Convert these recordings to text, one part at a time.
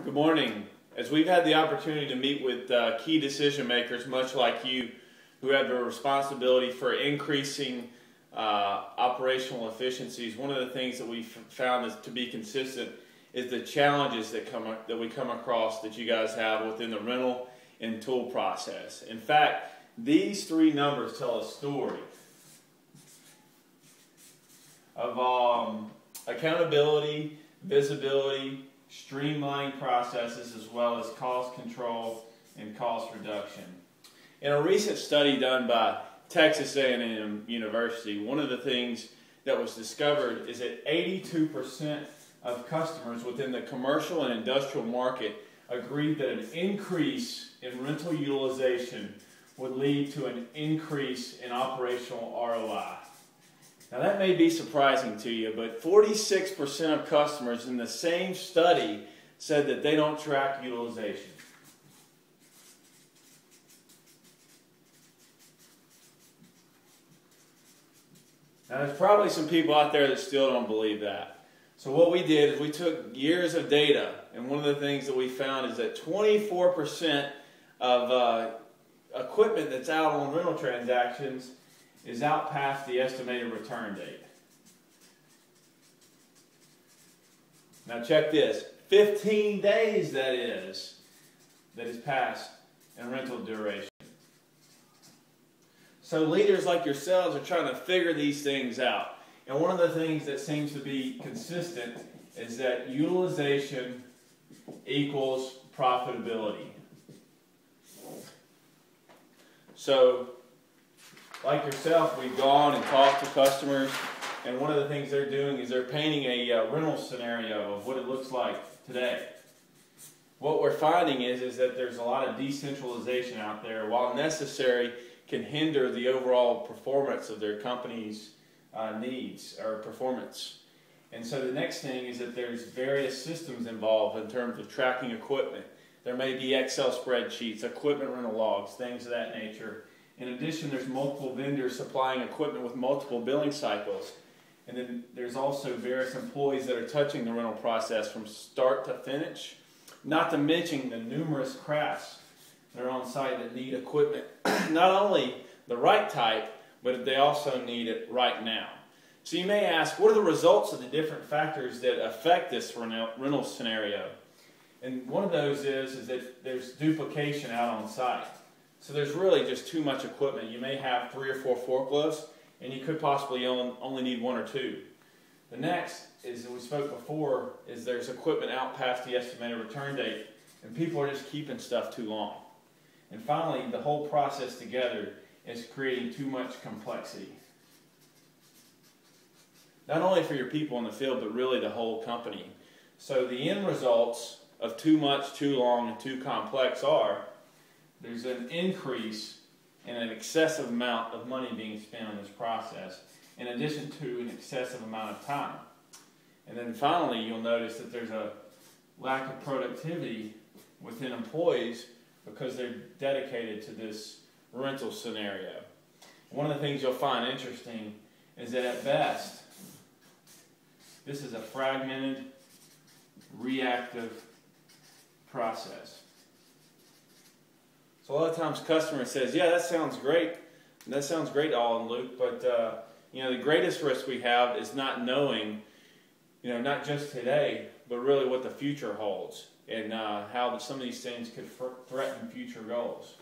Good morning. As we've had the opportunity to meet with key decision makers, much like you, who have the responsibility for increasing operational efficiencies, one of the things that we've found is to be consistent is the challenges that we come across that you guys have within the rental and tool process. In fact, these three numbers tell a story of accountability, visibility, streamlined processes, as well as cost control and cost reduction. In a recent study done by Texas A&M University, one of the things that was discovered is that 82% of customers within the commercial and industrial market agreed that an increase in rental utilization would lead to an increase in operational ROI. Now that may be surprising to you, but 46% of customers in the same study said that they don't track utilization. Now there's probably some people out there that still don't believe that. So what we did is we took years of data, and one of the things that we found is that 24% of equipment that's out on rental transactions is out past the estimated return date. Now check this, 15 days that is past in rental duration. So leaders like yourselves are trying to figure these things out. And one of the things that seems to be consistent is that utilization equals profitability. So like yourself, we've gone and talked to customers, and one of the things they're doing is they're painting a rental scenario of what it looks like today. What we're finding is that there's a lot of decentralization out there, while necessary, can hinder the overall performance of their company's needs or performance. And so the next thing is that there's various systems involved in terms of tracking equipment. There may be Excel spreadsheets, equipment rental logs, things of that nature. In addition, there's multiple vendors supplying equipment with multiple billing cycles. And then there's also various employees that are touching the rental process from start to finish, not to mention the numerous crafts that are on site that need equipment, not only the right type, but they also need it right now. So you may ask, what are the results of the different factors that affect this rental scenario? And one of those is that there's duplication out on site. So there's really just too much equipment. You may have 3 or 4 forklifts, and you could possibly only need 1 or 2. The next is, we spoke before, is there's equipment out past the estimated return date, and people are just keeping stuff too long. And finally, the whole process together is creating too much complexity. Not only for your people in the field, but really the whole company. So the end results of too much, too long, and too complex are there's an increase in an excessive amount of money being spent on this process, in addition to an excessive amount of time. And then finally, you'll notice that there's a lack of productivity within employees because they're dedicated to this rental scenario. One of the things you'll find interesting is that at best, this is a fragmented, reactive process. So a lot of times customer says, yeah, that sounds great. That sounds great, Al and Luke, but the greatest risk we have is not knowing, not just today, but really what the future holds and how some of these things could threaten future goals.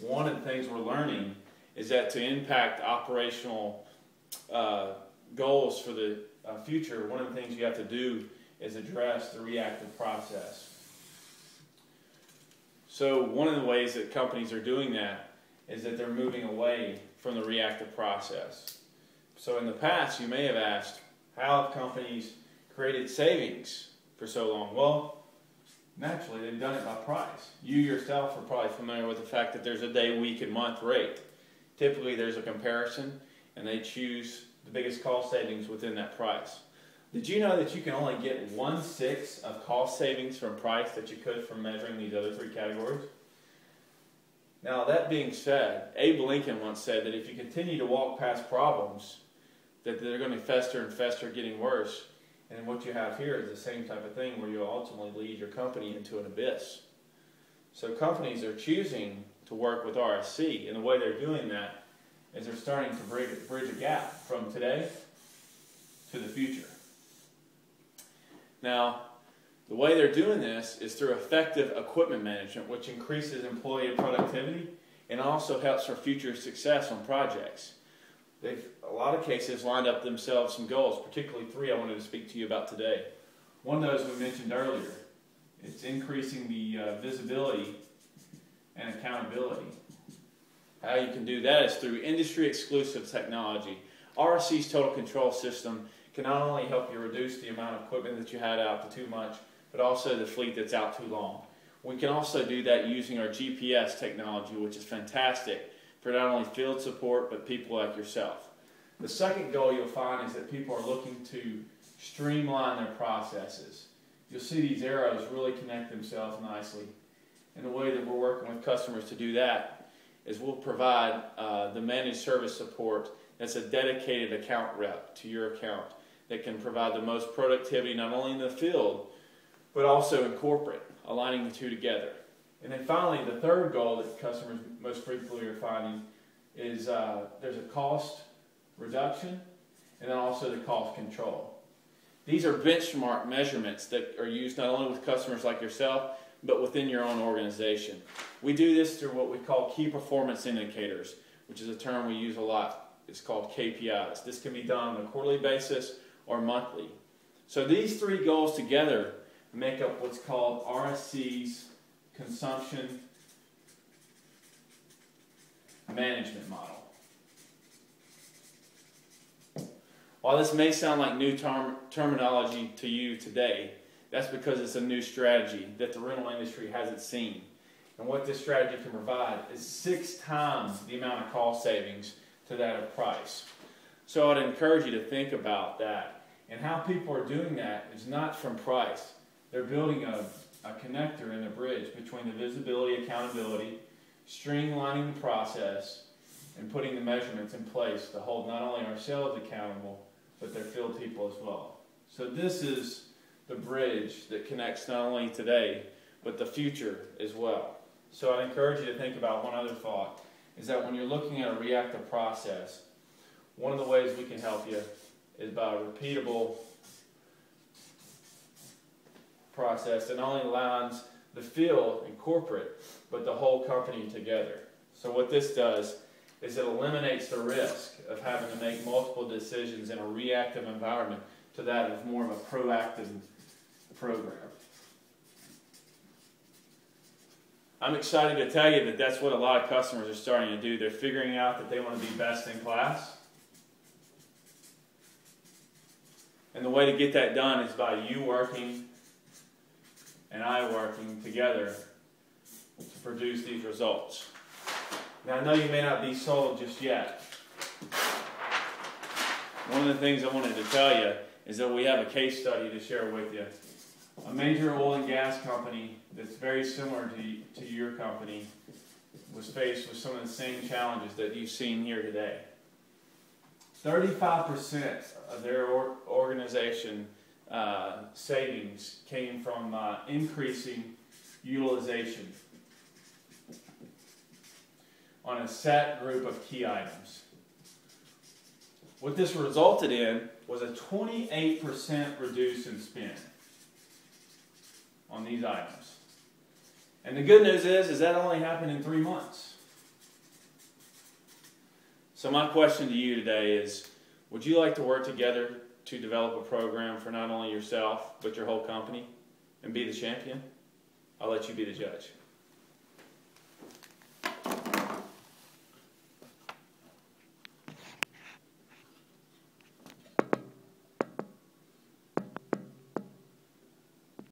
One of the things we're learning is that to impact operational goals for the future, one of the things you have to do is address the reactive process. So one of the ways that companies are doing that is that they're moving away from the reactive process. So in the past, you may have asked, how have companies created savings for so long? Well, naturally, they've done it by price. You yourself are probably familiar with the fact that there's a day, week, and month rate. Typically, there's a comparison, and they choose the biggest cost savings within that price. Did you know that you can only get 1/6 of cost savings from price that you could from measuring these other 3 categories? Now, that being said, Abe Lincoln once said that if you continue to walk past problems, that they're going to fester and fester, getting worse, And what you have here is the same type of thing where you'll ultimately lead your company into an abyss. So companies are choosing to work with RSC, and the way they're doing that is they're starting to bridge a gap from today to the future. Now, the way they're doing this is through effective equipment management, which increases employee productivity and also helps for future success on projects. They've, in a lot of cases, lined up themselves some goals, particularly 3 I wanted to speak to you about today. One of those we mentioned earlier. It's increasing the visibility and accountability. How you can do that is through industry-exclusive technology. RSC's Total Control System can not only help you reduce the amount of equipment that you had out to too much, but also the fleet that's out too long. We can also do that using our GPS technology, which is fantastic for not only field support, but people like yourself. The second goal you'll find is that people are looking to streamline their processes. You'll see these arrows really connect themselves nicely. And the way that we're working with customers to do that is we'll provide the managed service support that's a dedicated account rep to your account that can provide the most productivity not only in the field, but also in corporate, aligning the two together. And then finally, the third goal that customers most frequently are finding is there's a cost reduction and then also the cost control. These are benchmark measurements that are used not only with customers like yourself, but within your own organization. We do this through what we call key performance indicators, which is a term we use a lot. It's called KPIs. This can be done on a quarterly basis or monthly. So these 3 goals together make up what's called RSC's consumption management model. While this may sound like new terminology to you today, that's because it's a new strategy that the rental industry hasn't seen. And what this strategy can provide is 6 times the amount of cost savings to that of price. So I'd encourage you to think about that. And how people are doing that is not from price. They're building a connector and a bridge between the visibility, accountability, streamlining the process, and putting the measurements in place to hold not only ourselves accountable, but their field people as well. So this is the bridge that connects not only today, but the future as well. So I'd encourage you to think about one other thought, is that when you're looking at a reactive process, one of the ways we can help you is by a repeatable process that not only aligns the field and corporate, but the whole company together. So what this does is it eliminates the risk of having to make multiple decisions in a reactive environment to that of more of a proactive program. I'm excited to tell you that that's what a lot of customers are starting to do. They're figuring out that they want to be best in class. And the way to get that done is by you working and I working together to produce these results. Now, I know you may not be sold just yet. One of the things I wanted to tell you is that we have a case study to share with you. A major oil and gas company that's very similar to your company was faced with some of the same challenges that you've seen here today. 35% of their organization savings came from increasing utilization on a set group of key items. What this resulted in was a 28% reduce in spend on these items. And the good news is that only happened in 3 months. So my question to you today is, would you like to work together to develop a program for not only yourself, but your whole company and be the champion? I'll let you be the judge.